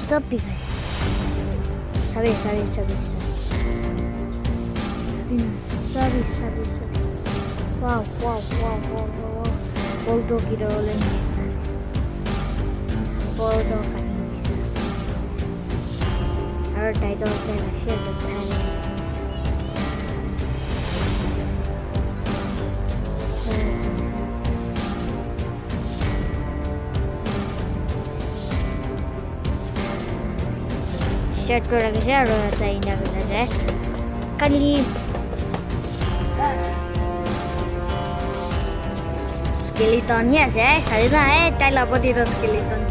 Sabi guys. Sabi. Wow. Bulldog quiero volver. Bulldog ahora title de la serie shirt para que sea ahora está ahí la verdad kali skeleton ya saya na tayo po dito skeleton